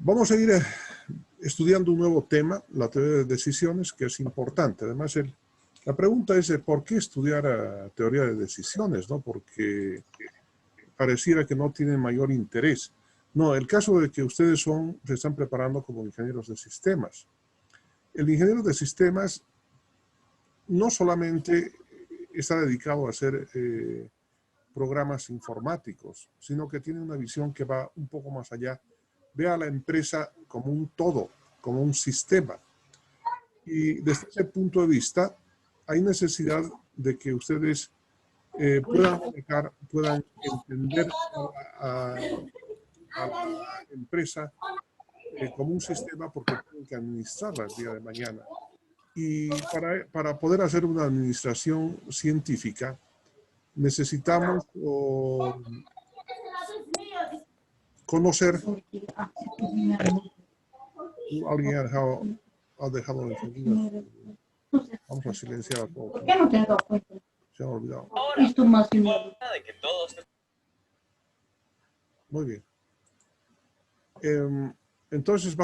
Vamos a ir estudiando un nuevo tema, la teoría de decisiones, que es importante. Además, la pregunta es ¿por qué estudiar teoría de decisiones? ¿No? Porque pareciera que no tienen mayor interés. No, el caso de que ustedes se están preparando como ingenieros de sistemas. El ingeniero de sistemas no solamente está dedicado a hacer programas informáticos, sino que tiene una visión que va un poco más allá. Ve a la empresa como un todo, como un sistema. Y desde ese punto de vista, hay necesidad de que ustedes puedan entender a la empresa como un sistema porque tienen que administrarla el día de mañana. Y para poder hacer una administración científica, necesitamos conocer. Alguien ha dejado encendido. Vamos a silenciar a todos. ¿Por qué no te has dado cuenta? Se han olvidado. Esto más que de que todos... Muy bien. Entonces,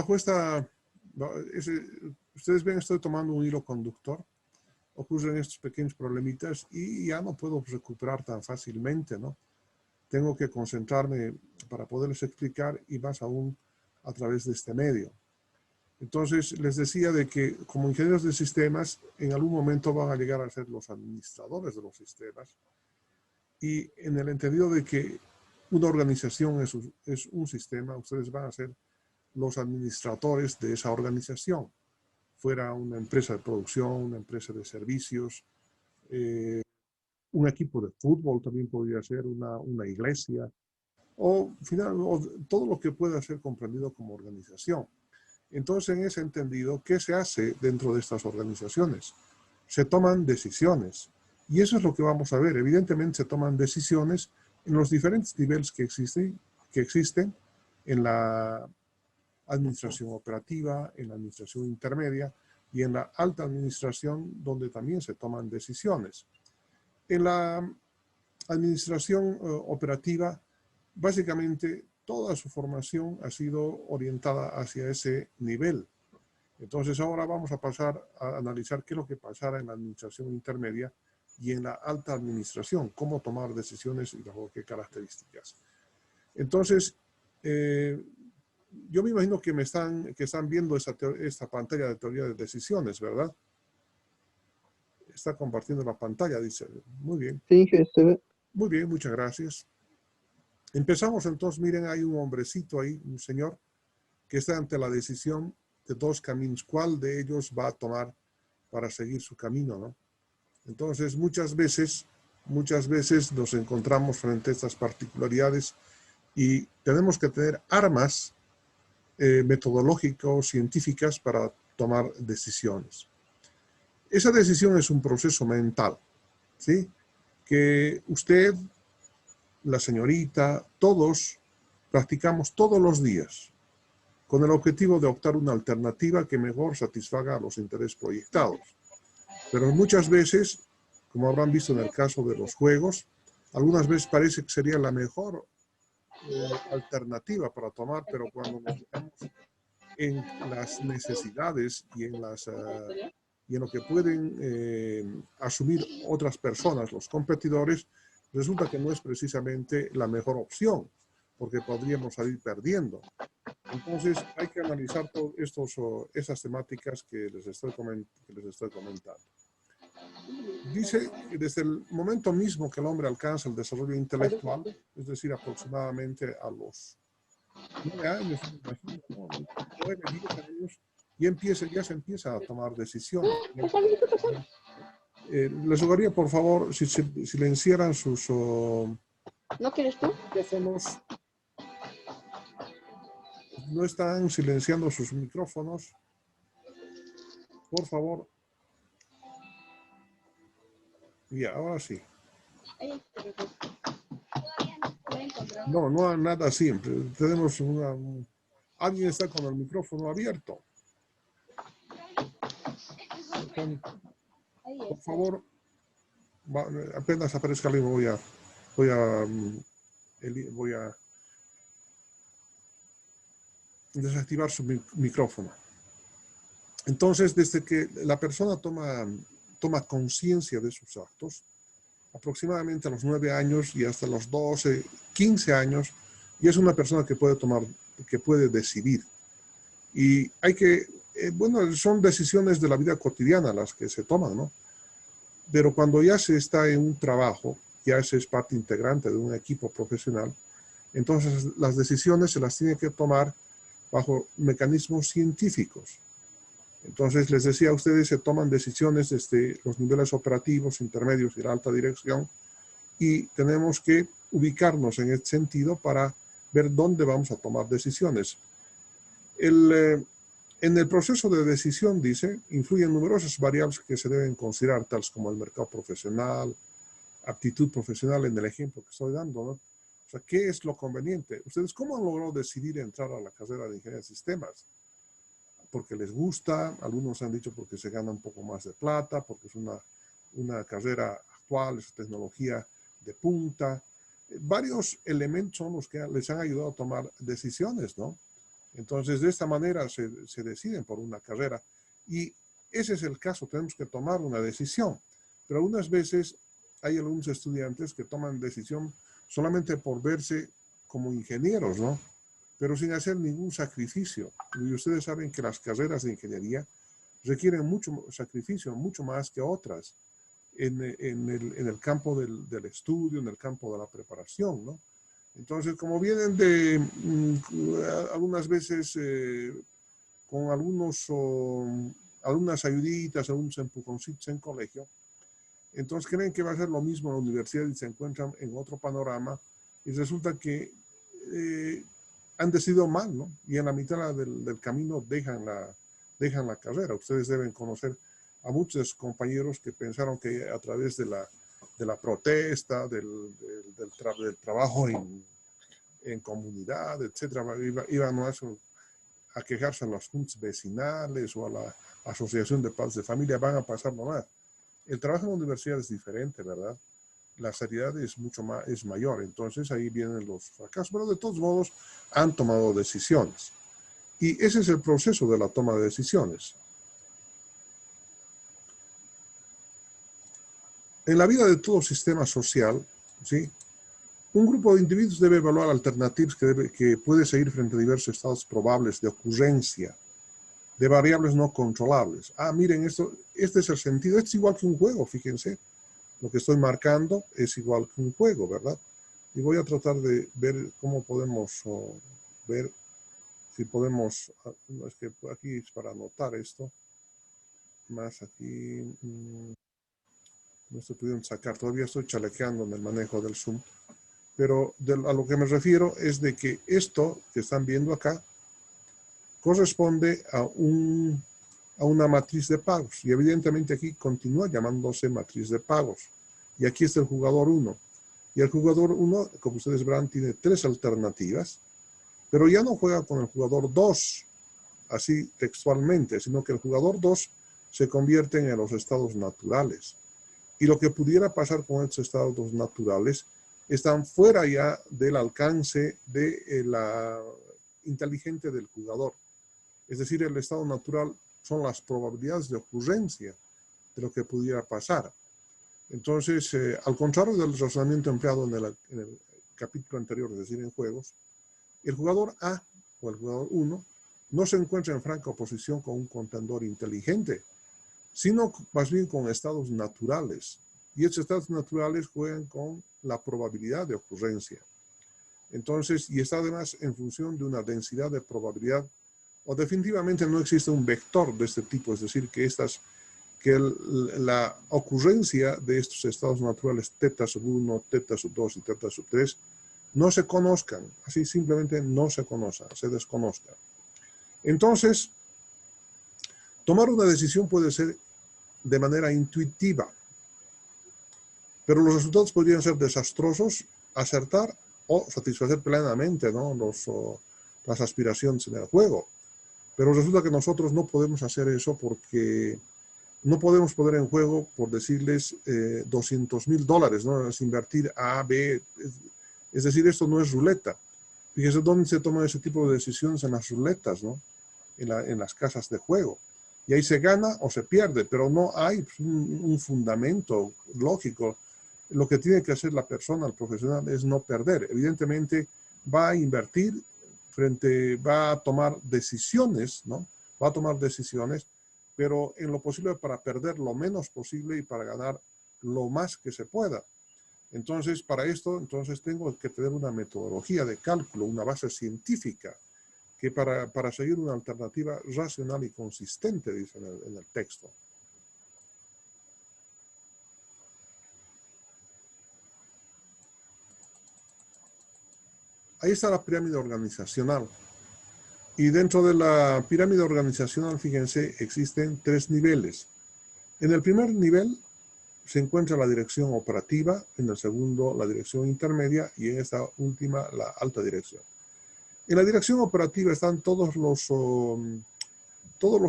ustedes ven, estoy tomando un hilo conductor. Ocurren estos pequeños problemitas y ya no puedo recuperar tan fácilmente, ¿no? Tengo que concentrarme para poderles explicar y más aún a través de este medio. Entonces, les decía de que como ingenieros de sistemas, en algún momento van a llegar a ser los administradores de los sistemas y en el entendido de que una organización es un sistema, ustedes van a ser los administradores de esa organización. Fuera una empresa de producción, una empresa de servicios, un equipo de fútbol también podría ser, una iglesia, o todo lo que pueda ser comprendido como organización. Entonces, en ese entendido, ¿qué se hace dentro de estas organizaciones? Se toman decisiones. Y eso es lo que vamos a ver. Evidentemente, se toman decisiones en los diferentes niveles que existen en la administración operativa, en la administración intermedia y en la alta administración, donde también se toman decisiones. En la administración operativa, básicamente, toda su formación ha sido orientada hacia ese nivel. Entonces ahora vamos a pasar a analizar qué es lo que pasará en la administración intermedia y en la alta administración, cómo tomar decisiones y bajo qué características. Entonces, yo me imagino que están viendo esta pantalla de teoría de decisiones, ¿verdad? Está compartiendo la pantalla, dice. Muy bien. Sí, se ve. Muy bien, muchas gracias. Empezamos entonces, miren, hay un hombrecito ahí, un señor, que está ante la decisión de dos caminos. ¿Cuál de ellos va a tomar para seguir su camino, no? Entonces, muchas veces nos encontramos frente a estas particularidades y tenemos que tener armas metodológicas, científicas para tomar decisiones. Esa decisión es un proceso mental, ¿sí? Que usted, la señorita, todos practicamos todos los días con el objetivo de optar una alternativa que mejor satisfaga los intereses proyectados. Pero muchas veces, como habrán visto en el caso de los juegos, algunas veces parece que sería la mejor alternativa para tomar, pero cuando nos fijamos en las necesidades y en lo que pueden asumir otras personas, los competidores, resulta que no es precisamente la mejor opción, porque podríamos salir perdiendo. Entonces hay que analizar todas esas temáticas que les estoy comentando. Dice que desde el momento mismo que el hombre alcanza el desarrollo intelectual, es decir, aproximadamente a los 9 años, me imagino, ¿no? 9, 10 años, ya se empieza a tomar decisiones. Les rogaría, por favor, si silenciaran sus ¿No quieres tú? micrófonos. No están silenciando sus micrófonos. Por favor. Ya, ahora sí. No, nada simple. Tenemos alguien está con el micrófono abierto. Por favor, apenas aparezca alguien voy a desactivar su micrófono. Entonces, desde que la persona toma conciencia de sus actos, aproximadamente a los 9 años y hasta los 12, 15 años, y es una persona que puede decidir. Y hay que, bueno, son decisiones de la vida cotidiana las que se toman, ¿no? Pero cuando ya se está en un trabajo, ya se es parte integrante de un equipo profesional, entonces las decisiones se las tiene que tomar bajo mecanismos científicos. Entonces, les decía a ustedes, se toman decisiones desde los niveles operativos, intermedios y la alta dirección, y tenemos que ubicarnos en este sentido para ver dónde vamos a tomar decisiones. En el proceso de decisión, dice, influyen numerosas variables que se deben considerar, tales como el mercado profesional, aptitud profesional en el ejemplo que estoy dando, ¿no? O sea, ¿qué es lo conveniente? ¿Ustedes cómo han logrado decidir entrar a la carrera de Ingeniería de Sistemas? Porque les gusta, algunos han dicho porque se gana un poco más de plata, porque es una carrera actual, es tecnología de punta. Varios elementos son los que les han ayudado a tomar decisiones, ¿no? Entonces, de esta manera se deciden por una carrera. Y ese es el caso, tenemos que tomar una decisión. Pero algunas veces hay algunos estudiantes que toman decisión solamente por verse como ingenieros, ¿no? Pero sin hacer ningún sacrificio. Y ustedes saben que las carreras de ingeniería requieren mucho sacrificio, mucho más que otras en el campo del estudio, en el campo de la preparación, ¿no? Entonces, como vienen de algunas veces con algunas ayuditas, algunos empujoncitos en colegio, entonces creen que va a ser lo mismo en la universidad y se encuentran en otro panorama y resulta que han decidido mal, ¿no? Y en la mitad del camino dejan la carrera. Ustedes deben conocer a muchos compañeros que pensaron que a través de la protesta, del trabajo en comunidad, etcétera, iban a quejarse a las juntas vecinales o a la asociación de padres de familia, van a pasar nomás. El trabajo en la universidad es diferente, ¿verdad? La seriedad es mayor, entonces ahí vienen los fracasos, pero de todos modos han tomado decisiones. Y ese es el proceso de la toma de decisiones. En la vida de todo sistema social, ¿sí?, un grupo de individuos debe evaluar alternativas que puede seguir frente a diversos estados probables de ocurrencia de variables no controlables. Ah, miren, este es el sentido. Esto es igual que un juego, fíjense. Lo que estoy marcando es igual que un juego, ¿verdad? Y voy a tratar de ver cómo podemos ver, si podemos, es que aquí es para anotar esto, más aquí, no se pudieron sacar, todavía estoy chalequeando en el manejo del Zoom, pero a lo que me refiero es de que esto que están viendo acá corresponde a una matriz de pagos, y evidentemente aquí continúa llamándose matriz de pagos, y aquí está el jugador 1, y el jugador 1, como ustedes verán, tiene 3 alternativas, pero ya no juega con el jugador 2, así textualmente, sino que el jugador 2 se convierte en los estados naturales, y lo que pudiera pasar con estos estados naturales están fuera ya del alcance de la inteligente del jugador. Es decir, el estado natural son las probabilidades de ocurrencia de lo que pudiera pasar. Entonces, al contrario del razonamiento empleado en el capítulo anterior, es decir, en juegos, el jugador A o el jugador 1 no se encuentra en franca oposición con un contendor inteligente, sino más bien con estados naturales. Y estos estados naturales juegan con la probabilidad de ocurrencia. Entonces, y está además en función de una densidad de probabilidad, o definitivamente no existe un vector de este tipo, es decir, que la ocurrencia de estos estados naturales teta sub 1, teta sub 2 y teta sub 3 no se conozcan, así simplemente no se conozcan, se desconozcan. Entonces, tomar una decisión puede ser de manera intuitiva, pero los resultados podrían ser desastrosos, acertar o satisfacer plenamente, ¿no?, las aspiraciones en el juego. Pero resulta que nosotros no podemos hacer eso porque no podemos poner en juego, por decirles, $200,000, ¿no? Es invertir A, B, es decir, esto no es ruleta. Fíjese dónde se toman ese tipo de decisiones en las ruletas, ¿no? En las casas de juego. Y ahí se gana o se pierde, pero no hay un fundamento lógico. Lo que tiene que hacer la persona, el profesional, es no perder. Evidentemente va a invertir va a tomar decisiones, ¿no? Va a tomar decisiones, pero en lo posible para perder lo menos posible y para ganar lo más que se pueda. Entonces, para esto, tengo que tener una metodología de cálculo, una base científica, que para seguir una alternativa racional y consistente, dice en el texto. Ahí está la pirámide organizacional. Y dentro de la pirámide organizacional, fíjense, existen 3 niveles. En el primer nivel se encuentra la dirección operativa, en el segundo la dirección intermedia y en esta última la alta dirección. En la dirección operativa están todos los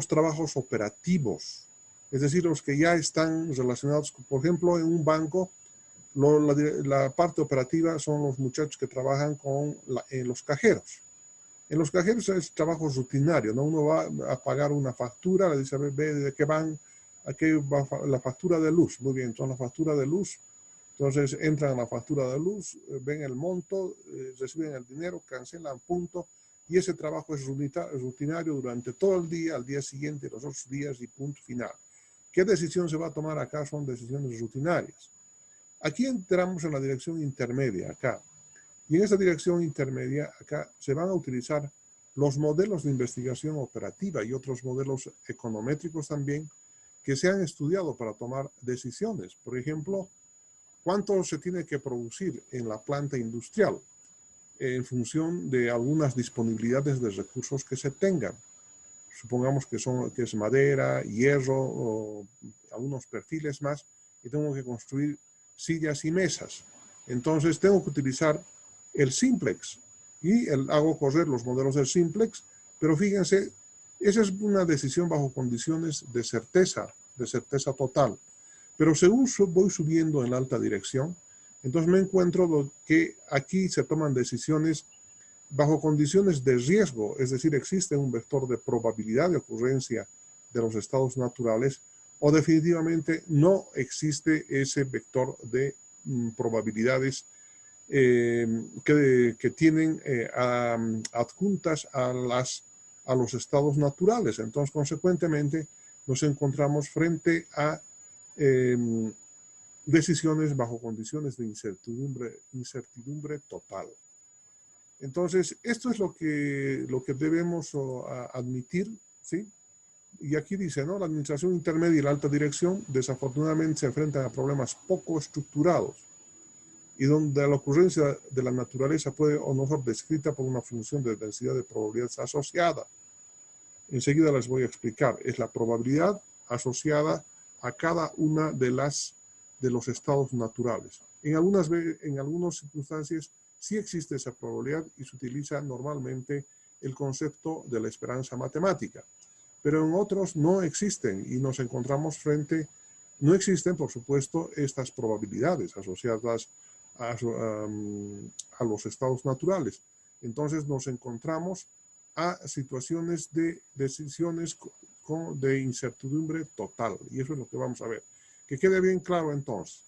trabajos operativos, es decir, los que ya están relacionados, por ejemplo, en un banco, la parte operativa son los muchachos que trabajan en los cajeros. En los cajeros es trabajo rutinario, ¿no? Uno va a pagar una factura, le dice, ve de qué van, a qué va la factura de luz. Muy bien, son la factura de luz. Entonces entran a la factura de luz, ven el monto, reciben el dinero, cancelan, punto. Y ese trabajo es rutinario durante todo el día, al día siguiente, los otros días y punto final. ¿Qué decisión se va a tomar acá? Son decisiones rutinarias. Aquí entramos en la dirección intermedia, acá. Y en esta dirección intermedia, acá, se van a utilizar los modelos de investigación operativa y otros modelos econométricos también que se han estudiado para tomar decisiones. Por ejemplo, ¿cuánto se tiene que producir en la planta industrial en función de algunas disponibilidades de recursos que se tengan? Supongamos que es madera, hierro o algunos perfiles más y tengo que construir sillas y mesas. Entonces tengo que utilizar el simplex y hago correr los modelos del simplex, pero fíjense, esa es una decisión bajo condiciones de certeza total. Pero según voy subiendo en la alta dirección, entonces me encuentro que aquí se toman decisiones bajo condiciones de riesgo, es decir, existe un vector de probabilidad de ocurrencia de los estados naturales o definitivamente no existe ese vector de probabilidades que tienen adjuntas a los estados naturales. Entonces, consecuentemente, nos encontramos frente a decisiones bajo condiciones de incertidumbre total. Entonces, esto es lo que debemos admitir, ¿sí? Y aquí dice, ¿no? La administración intermedia y la alta dirección desafortunadamente se enfrentan a problemas poco estructurados y donde la ocurrencia de la naturaleza puede o no ser descrita por una función de densidad de probabilidades asociada. Enseguida les voy a explicar. Es la probabilidad asociada a cada una de los estados naturales. En algunas circunstancias sí existe esa probabilidad y se utiliza normalmente el concepto de la esperanza matemática. Pero en otros no existen y nos encontramos no existen, por supuesto, estas probabilidades asociadas a los estados naturales. Entonces nos encontramos a situaciones de decisiones de incertidumbre total. Y eso es lo que vamos a ver. Que quede bien claro entonces.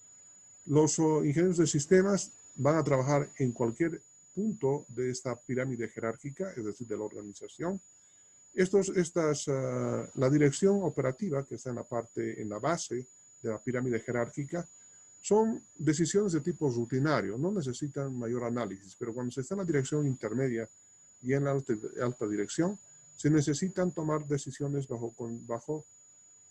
Los ingenieros de sistemas van a trabajar en cualquier punto de esta pirámide jerárquica, es decir, de la organización. La dirección operativa, que está en la base de la pirámide jerárquica, son decisiones de tipo rutinario, no necesitan mayor análisis, pero cuando se está en la dirección intermedia y en la alta dirección, se necesitan tomar decisiones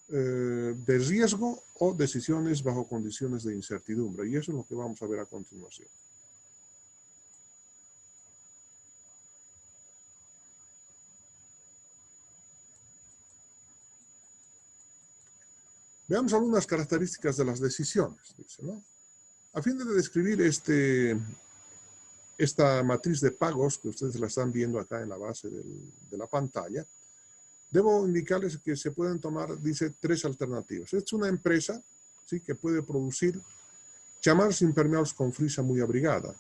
de riesgo o decisiones bajo condiciones de incertidumbre. Y eso es lo que vamos a ver a continuación. Veamos algunas características de las decisiones, dice, ¿no? A fin de describir esta matriz de pagos que ustedes la están viendo acá en la base de la pantalla, debo indicarles que se pueden tomar, dice, 3 alternativas. Es una empresa, ¿sí?, que puede producir chamarras impermeables con frisa muy abrigada.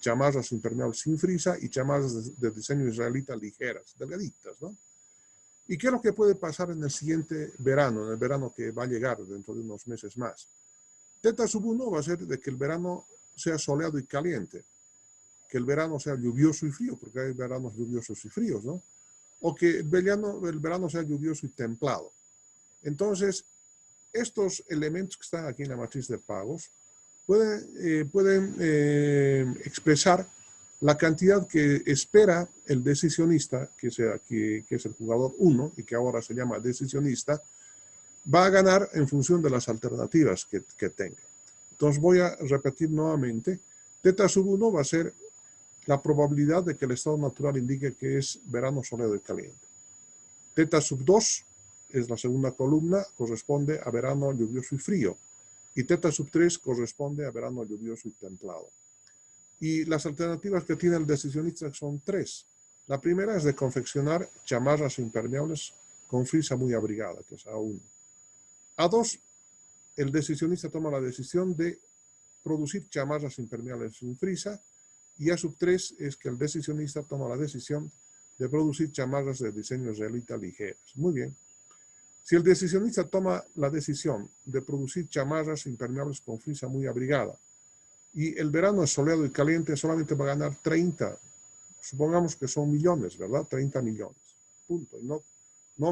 chamarras impermeables sin frisa y chamarras de diseño israelita ligeras, delgaditas, ¿no? ¿Y qué es lo que puede pasar en el siguiente verano, en el verano que va a llegar dentro de unos meses más? Teta sub 1 va a ser de que el verano sea soleado y caliente, que el verano sea lluvioso y frío, porque hay veranos lluviosos y fríos, ¿no? O que el verano sea lluvioso y templado. Entonces, estos elementos que están aquí en la matriz de pagos pueden expresar la cantidad que espera el decisionista, que es el jugador 1 y que ahora se llama decisionista, va a ganar en función de las alternativas que tenga. Entonces voy a repetir nuevamente. Teta sub 1 va a ser la probabilidad de que el estado natural indique que es verano soleado y caliente. Teta sub 2 es la segunda columna, corresponde a verano lluvioso y frío. Y teta sub 3 corresponde a verano lluvioso y templado. Y las alternativas que tiene el decisionista son 3. La primera es de confeccionar chamarras impermeables con frisa muy abrigada, que es A1. A2, el decisionista toma la decisión de producir chamarras impermeables sin frisa. Y A sub 3 es que el decisionista toma la decisión de producir chamarras de diseño israelita ligeras. Muy bien. Si el decisionista toma la decisión de producir chamarras impermeables con frisa muy abrigada y el verano es soleado y caliente, solamente va a ganar 30, supongamos que son millones, ¿verdad? 30 millones, punto, y no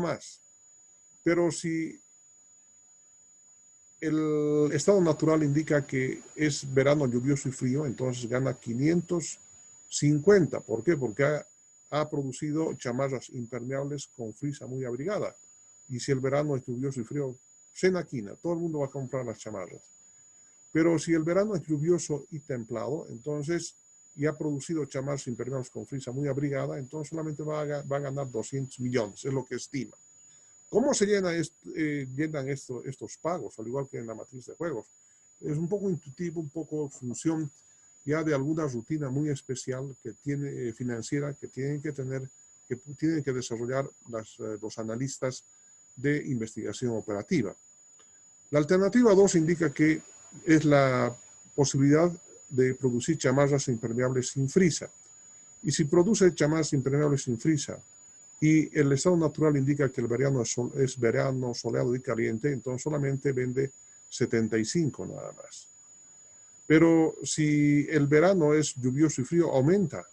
más. Pero si el estado natural indica que es verano lluvioso y frío, entonces gana 550. ¿Por qué? Porque ha producido chamarras impermeables con frisa muy abrigada. Y si el verano es lluvioso y frío, senaquina, todo el mundo va a comprar las chamarras. Pero si el verano es lluvioso y templado, entonces, y ha producido chamarras impermeables con frisa muy abrigada, entonces solamente va a ganar 200 millones, es lo que estima. ¿Cómo se llenan estos pagos? Al igual que en la matriz de juegos. Es un poco intuitivo, un poco función ya de alguna rutina muy especial que tiene financiera, que tienen que tener, que tienen que desarrollar los analistas de investigación operativa. La alternativa 2 indica que es la posibilidad de producir chamarras impermeables sin frisa. Y si produce chamarras impermeables sin frisa y el estado natural indica que el verano es verano soleado y caliente, entonces solamente vende 75 nada más. Pero si el verano es lluvioso y frío, aumenta.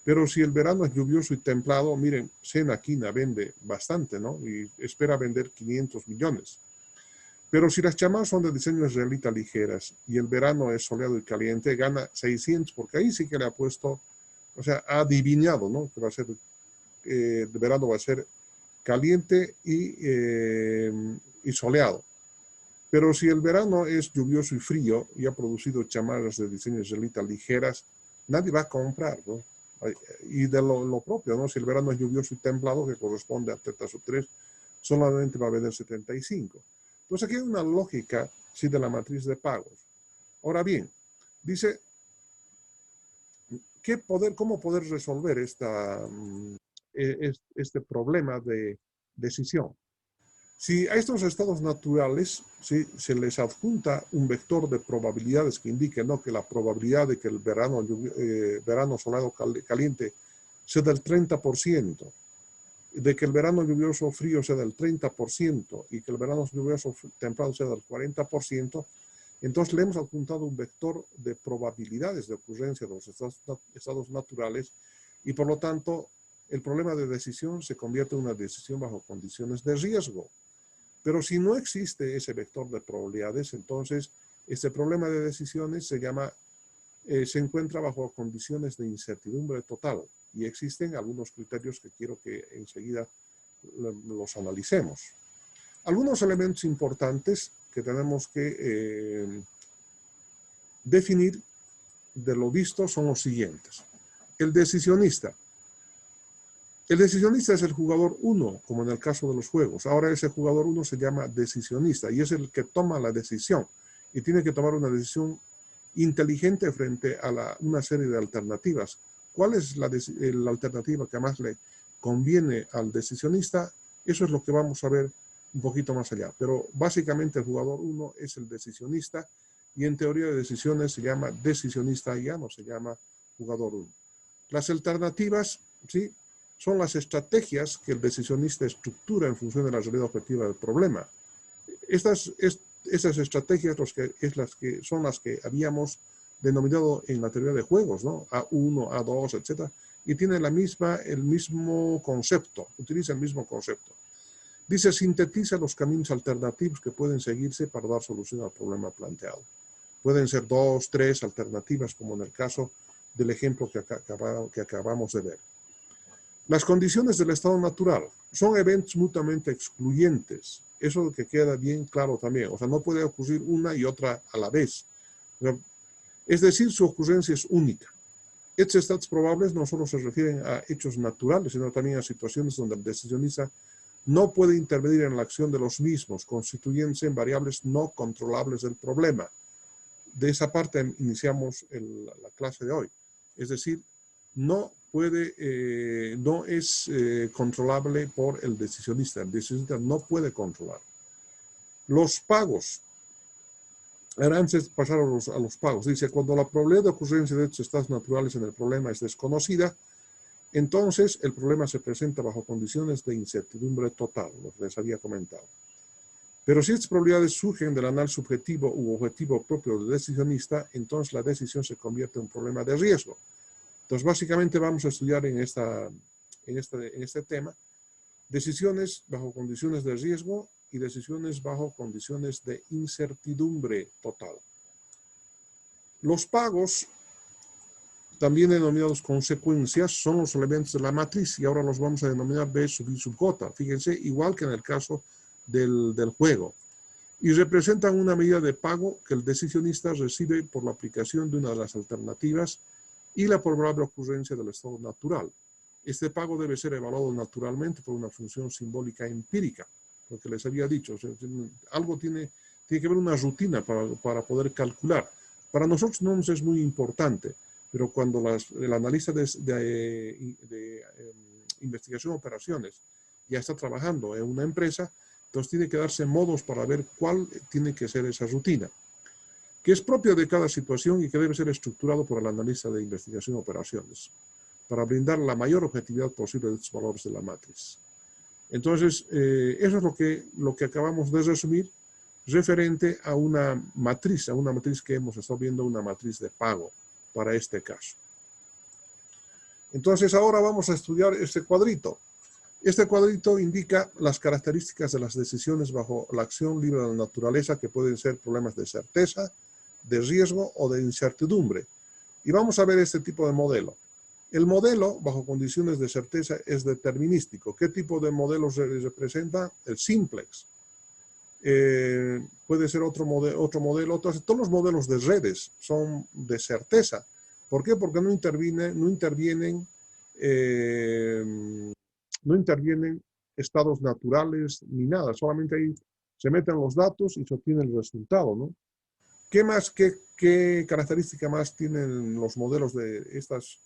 Pero si el verano es lluvioso y templado, miren, Senaquina vende bastante, ¿no? Y espera vender 500 millones. Pero si las chamarras son de diseño israelita ligeras y el verano es soleado y caliente, gana 600, porque ahí sí que le ha puesto, o sea, ha adivinado, ¿no? Que va a ser, el verano va a ser caliente y soleado. Pero si el verano es lluvioso y frío y ha producido chamarras de diseño israelita ligeras, nadie va a comprar, ¿no? Y de lo propio, ¿no? Si el verano es lluvioso y templado, que corresponde a teta sub 3, solamente va a vender 75. Entonces aquí hay una lógica, sí, de la matriz de pagos. Ahora bien, dice, ¿cómo poder resolver este problema de decisión? Si a estos estados naturales, ¿sí?, se les adjunta un vector de probabilidades que indique, ¿no?, que la probabilidad de que el verano soleado caliente sea del 30%, de que el verano lluvioso frío sea del 30% y que el verano lluvioso templado sea del 40%, entonces le hemos adjuntado un vector de probabilidades de ocurrencia de los estados naturales y por lo tanto el problema de decisión se convierte en una decisión bajo condiciones de riesgo. Pero si no existe ese vector de probabilidades, entonces este problema de decisiones se encuentra bajo condiciones de incertidumbre total y existen algunos criterios que quiero que enseguida los analicemos. Algunos elementos importantes que tenemos que definir de lo visto son los siguientes. El decisionista. El decisionista es el jugador 1, como en el caso de los juegos. Ahora ese jugador 1 se llama decisionista y es el que toma la decisión y tiene que tomar una decisión inteligente frente a una serie de alternativas. ¿Cuál es la alternativa que más le conviene al decisionista? Eso es lo que vamos a ver un poquito más allá. Pero básicamente el jugador 1 es el decisionista y en teoría de decisiones se llama decisionista, ya no se llama jugador 1. Las alternativas, ¿sí?, son las estrategias que el decisionista estructura en función de la realidad objetiva del problema. Esas estrategias son las que habíamos denominado en la teoría de juegos, ¿no? A1, A2, etc. Y tiene el mismo concepto, utiliza el mismo concepto. Dice, sintetiza los caminos alternativos que pueden seguirse para dar solución al problema planteado. Pueden ser 2, 3 alternativas, como en el caso del ejemplo que acabamos de ver. Las condiciones del estado natural son eventos mutuamente excluyentes. Eso es lo que queda bien claro también. O sea, no puede ocurrir una y otra a la vez. Es decir, su ocurrencia es única. Estos estados probables no solo se refieren a hechos naturales, sino también a situaciones donde el decisionista no puede intervenir en la acción de los mismos, constituyéndose en variables no controlables del problema. De esa parte iniciamos la clase de hoy. Es decir, no es controlable por el decisionista. El decisionista no puede controlar. Los pagos. Ahora, antes de pasar a los pagos, dice, cuando la probabilidad de ocurrencia de estos estados naturales en el problema es desconocida, entonces el problema se presenta bajo condiciones de incertidumbre total, lo que les había comentado. Pero si estas probabilidades surgen del análisis subjetivo u objetivo propio del decisionista, entonces la decisión se convierte en un problema de riesgo. Entonces, básicamente vamos a estudiar en este tema decisiones bajo condiciones de riesgo y decisiones bajo condiciones de incertidumbre total. Los pagos, también denominados consecuencias, son los elementos de la matriz y ahora los vamos a denominar B sub I sub J. Fíjense, igual que en el caso del juego. Y representan una medida de pago que el decisionista recibe por la aplicación de una de las alternativas y la probable ocurrencia del estado natural. Este pago debe ser evaluado naturalmente por una función simbólica empírica, lo que les había dicho. O sea, algo tiene que haber una rutina para poder calcular. Para nosotros no nos es muy importante, pero cuando el analista de investigación de operaciones ya está trabajando en una empresa, entonces tiene que darse modos para ver cuál tiene que ser esa rutina, que es propia de cada situación y que debe ser estructurado por el analista de investigación de operaciones, para brindar la mayor objetividad posible de estos valores de la matriz. Entonces, eso es lo que acabamos de resumir referente a una matriz que hemos estado viendo, una matriz de pago para este caso. Entonces, ahora vamos a estudiar este cuadrito. Este cuadrito indica las características de las decisiones bajo la acción libre de la naturaleza, que pueden ser problemas de certeza, de riesgo o de incertidumbre. Y vamos a ver este tipo de modelo. El modelo, bajo condiciones de certeza, es determinístico. ¿Qué tipo de modelo representa? El simplex. Puede ser otro modelo. Todos los modelos de redes son de certeza. ¿Por qué? Porque no intervienen estados naturales ni nada. Solamente ahí se meten los datos y se obtiene el resultado, ¿no? ¿Qué característica más tienen los modelos de estos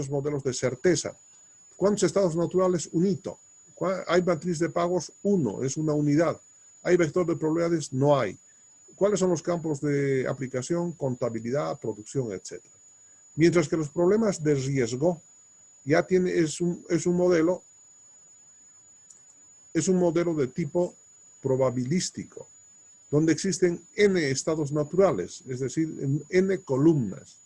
modelos de certeza? ¿Cuántos estados naturales? Un hito. ¿Hay matriz de pagos? 1, es una unidad. ¿Hay vector de probabilidades? No hay. ¿Cuáles son los campos de aplicación? Contabilidad, producción, etc. Mientras que los problemas de riesgo ya es un modelo de tipo probabilístico, donde existen n estados naturales, es decir, n columnas.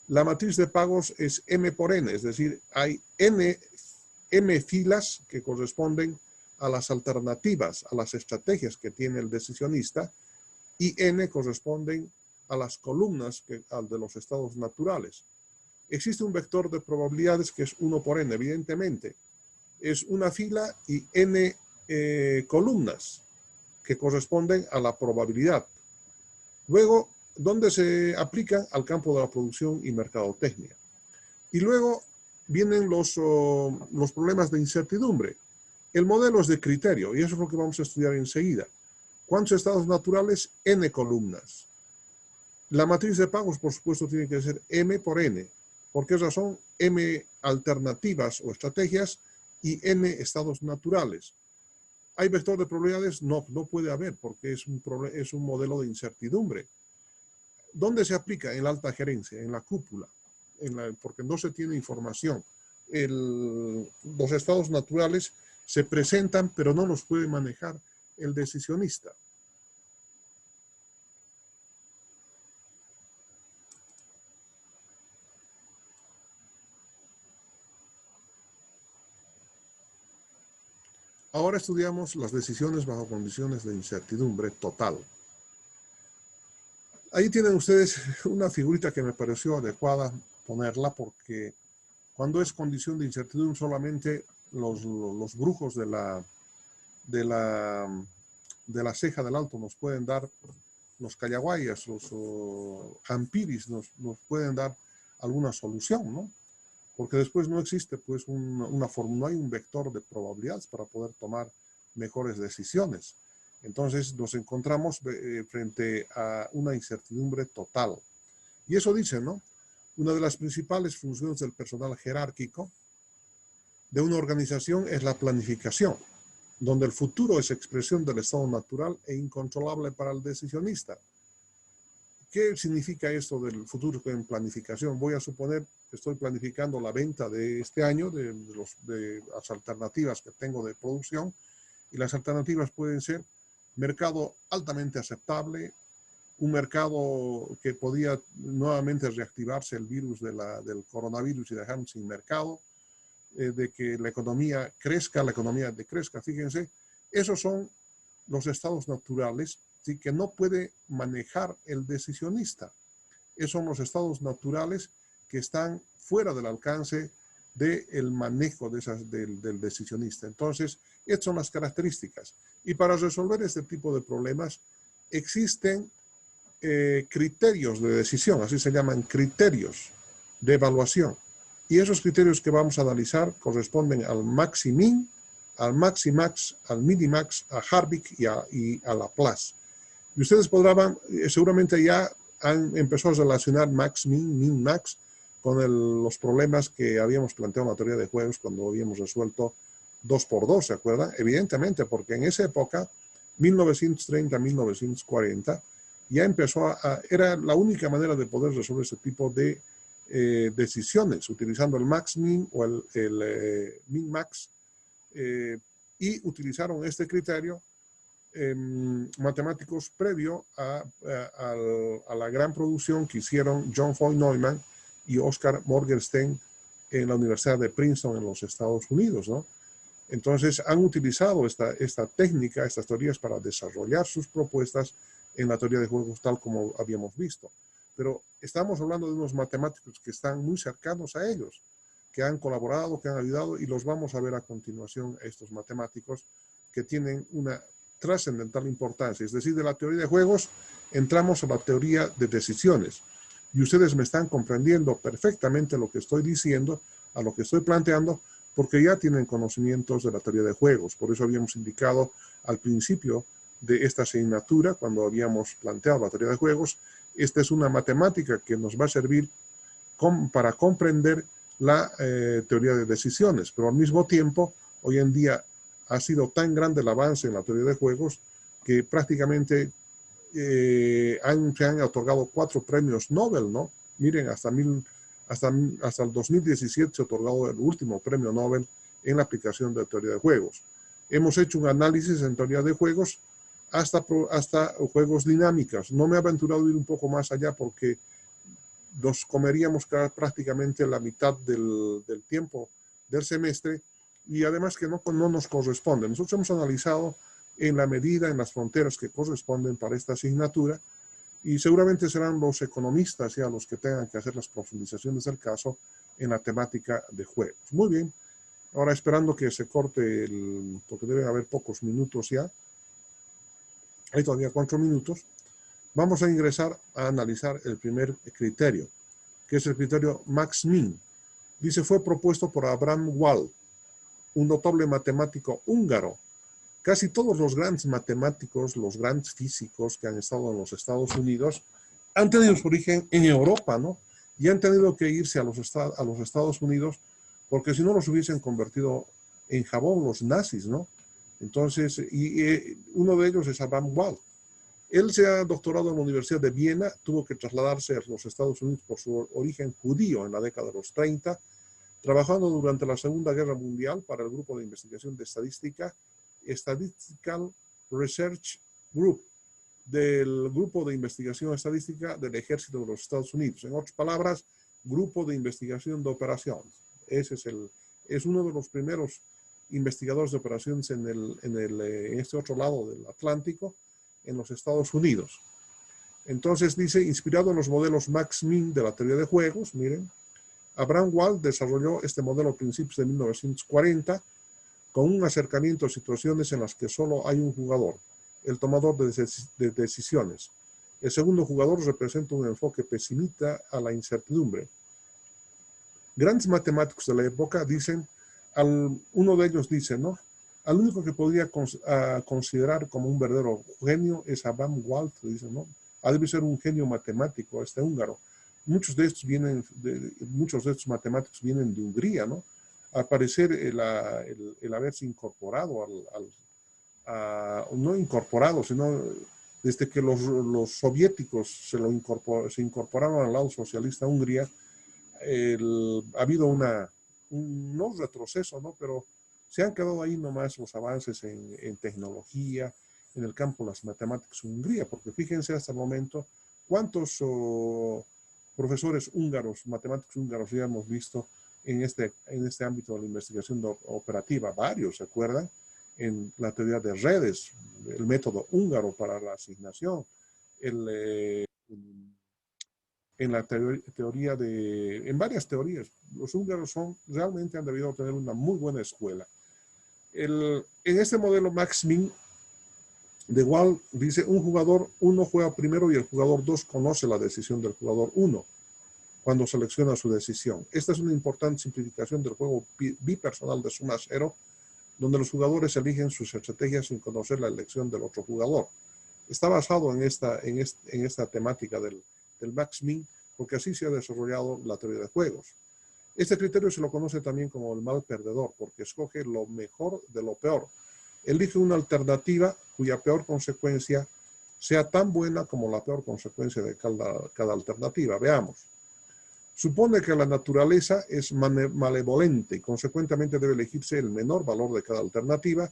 La matriz de pagos es m por n, es decir, hay m filas que corresponden a las alternativas, a las estrategias que tiene el decisionista, y n corresponden a las columnas de los estados naturales. Existe un vector de probabilidades que es 1 por n, evidentemente. Es una fila y n columnas que corresponden a la probabilidad. Luego, ¿dónde se aplica? Al campo de la producción y mercadotecnia. Y luego vienen los problemas de incertidumbre. El modelo es de criterio, y eso es lo que vamos a estudiar enseguida. ¿Cuántos estados naturales? N columnas. La matriz de pagos, por supuesto, tiene que ser M por N. ¿Por qué razón? M alternativas o estrategias y N estados naturales. ¿Hay vector de probabilidades? No puede haber, porque es un modelo de incertidumbre. ¿Dónde se aplica? En la alta gerencia, en la cúpula. porque no se tiene información. Los estados naturales se presentan, pero no los puede manejar el decisionista. Ahora estudiamos las decisiones bajo condiciones de incertidumbre total. Ahí tienen ustedes una figurita que me pareció adecuada ponerla porque cuando es condición de incertidumbre solamente los brujos de la ceja del alto nos pueden dar, los callaguayas, los jampiris nos pueden dar alguna solución, ¿no? Porque después no existe pues una fórmula, no hay un vector de probabilidades para poder tomar mejores decisiones. Entonces nos encontramos frente a una incertidumbre total. Y eso dice, ¿no? Una de las principales funciones del personal jerárquico de una organización es la planificación, donde el futuro es expresión del estado natural e incontrolable para el decisionista. ¿Qué significa esto del futuro en planificación? Voy a suponer que estoy planificando la venta de este año de las alternativas que tengo de producción, y las alternativas pueden ser mercado altamente aceptable, un mercado que podía nuevamente reactivarse el virus del coronavirus y dejarnos sin mercado, de que la economía crezca, la economía decrezca. Fíjense, esos son los estados naturales, ¿sí?, que no puede manejar el decisionista. Esos son los estados naturales que están fuera del alcance del manejo del decisionista. Entonces, estas son las características. Y para resolver este tipo de problemas existen criterios de decisión, así se llaman criterios de evaluación. Y esos criterios que vamos a analizar corresponden al max-min, al maximax, al minimax, a Harvick y a Laplace. Y ustedes podrán, seguramente ya han empezado a relacionar max-min, min-max con los problemas que habíamos planteado en la teoría de juegos cuando habíamos resuelto 2×2, ¿se acuerdan? Evidentemente, porque en esa época, 1930-1940, ya empezó era la única manera de poder resolver ese tipo de decisiones, utilizando el max-min o el min-max, y utilizaron este criterio matemáticos previo a la gran producción que hicieron John Von Neumann y Oscar Morgenstern en la Universidad de Princeton en los Estados Unidos, ¿no? Entonces han utilizado esta técnica, estas teorías para desarrollar sus propuestas en la teoría de juegos tal como habíamos visto. Pero estamos hablando de unos matemáticos que están muy cercanos a ellos, que han colaborado, que han ayudado, y los vamos a ver a continuación, estos matemáticos que tienen una trascendental importancia. Es decir, de la teoría de juegos entramos a la teoría de decisiones. Y ustedes me están comprendiendo perfectamente lo que estoy diciendo, a lo que estoy planteando, porque ya tienen conocimientos de la teoría de juegos. Por eso habíamos indicado al principio de esta asignatura, cuando habíamos planteado la teoría de juegos, esta es una matemática que nos va a servir para comprender la teoría de decisiones, pero al mismo tiempo, hoy en día ha sido tan grande el avance en la teoría de juegos que prácticamente se han otorgado 4 premios Nobel, ¿no? Miren, hasta el 2017 se ha otorgado el último premio Nobel en la aplicación de teoría de juegos. Hemos hecho un análisis en teoría de juegos hasta juegos dinámicas. No me he aventurado a ir un poco más allá porque nos comeríamos prácticamente la mitad del tiempo del semestre, y además que no nos corresponde. Nosotros hemos analizado en la medida, en las fronteras que corresponden para esta asignatura, y seguramente serán los economistas ya los que tengan que hacer las profundizaciones del caso en la temática de juegos. Muy bien, ahora esperando que se corte, porque debe haber pocos minutos ya, hay todavía 4 minutos, vamos a ingresar a analizar el primer criterio, que es el criterio max-min. Dice, fue propuesto por Abraham Wald, un notable matemático húngaro. Casi todos los grandes matemáticos, los grandes físicos que han estado en los Estados Unidos, han tenido su origen en Europa, ¿no? Y han tenido que irse a los Estados Unidos, porque si no los hubiesen convertido en jabón los nazis, ¿no? Entonces, uno de ellos es Abraham Wald. Él se ha doctorado en la Universidad de Viena, tuvo que trasladarse a los Estados Unidos por su origen judío en la década de los 30, trabajando durante la Segunda Guerra Mundial para el grupo de investigación de estadística, Statistical Research Group, del Grupo de Investigación Estadística del Ejército de los Estados Unidos. En otras palabras, Grupo de Investigación de Operaciones. Ese es uno de los primeros investigadores de operaciones en este otro lado del Atlántico, en los Estados Unidos. Entonces dice, inspirado en los modelos Max-Min de la teoría de juegos, miren, Abraham Wald desarrolló este modelo a principios de 1940 con un acercamiento a situaciones en las que solo hay un jugador, el tomador de decisiones. El segundo jugador representa un enfoque pesimista a la incertidumbre. Grandes matemáticos de la época dicen, uno de ellos dice, ¿no? Al único que podría considerar como un verdadero genio es Abraham Wald, dice, ¿no? Debe ser un genio matemático este húngaro. Muchos de estos matemáticos vienen de Hungría, ¿no? Al parecer el haberse incorporado no incorporado, sino desde que los soviéticos se incorporaron al lado socialista de Hungría, ha habido no retroceso, ¿no? Pero se han quedado ahí nomás los avances en tecnología, en el campo de las matemáticas en Hungría, porque fíjense hasta el momento cuántos profesores húngaros, matemáticos húngaros ya hemos visto en este ámbito de la investigación operativa, varios, ¿se acuerdan? En la teoría de redes, el método húngaro para la asignación, en la teoría en varias teorías. Los húngaros realmente han debido tener una muy buena escuela. En este modelo Max-Min, de Wald dice, un jugador 1 juega primero y el jugador 2 conoce la decisión del jugador 1 cuando selecciona su decisión. Esta es una importante simplificación del juego bipersonal de suma cero, donde los jugadores eligen sus estrategias sin conocer la elección del otro jugador. Está basado en esta temática del Max-Min, porque así se ha desarrollado la teoría de juegos. Este criterio se lo conoce también como el mal perdedor, porque escoge lo mejor de lo peor. Elige una alternativa cuya peor consecuencia sea tan buena como la peor consecuencia de cada alternativa. Veamos. Supone que la naturaleza es malevolente y consecuentemente debe elegirse el menor valor de cada alternativa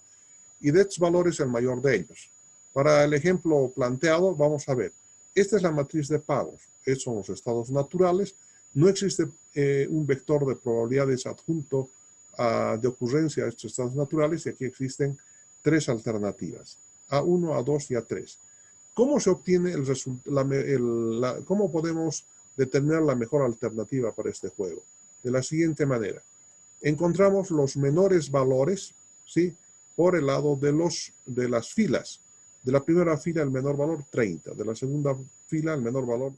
y de estos valores el mayor de ellos. Para el ejemplo planteado, vamos a ver. Esta es la matriz de pagos. Estos son los estados naturales. No existe un vector de probabilidades adjunto de ocurrencia a estos estados naturales y aquí existen tres alternativas, A1, A2 y A3. ¿Cómo se obtiene cómo podemos determinar la mejor alternativa para este juego? De la siguiente manera. Encontramos los menores valores, ¿sí? Por el lado de las filas. De la primera fila el menor valor 30, de la segunda fila el menor valor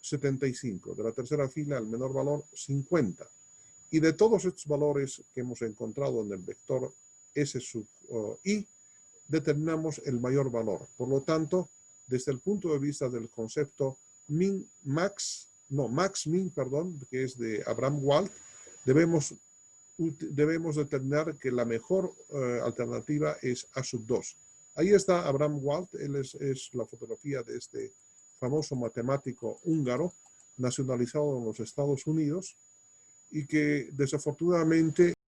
75, de la tercera fila el menor valor 50. Y de todos estos valores que hemos encontrado en el vector S sub I, determinamos el mayor valor. Por lo tanto, desde el punto de vista del concepto Max-Min, que es de Abraham Wald, debemos determinar que la mejor alternativa es A sub 2. Ahí está Abraham Wald, él es la fotografía de este famoso matemático húngaro, nacionalizado en los Estados Unidos, y que desafortunadamente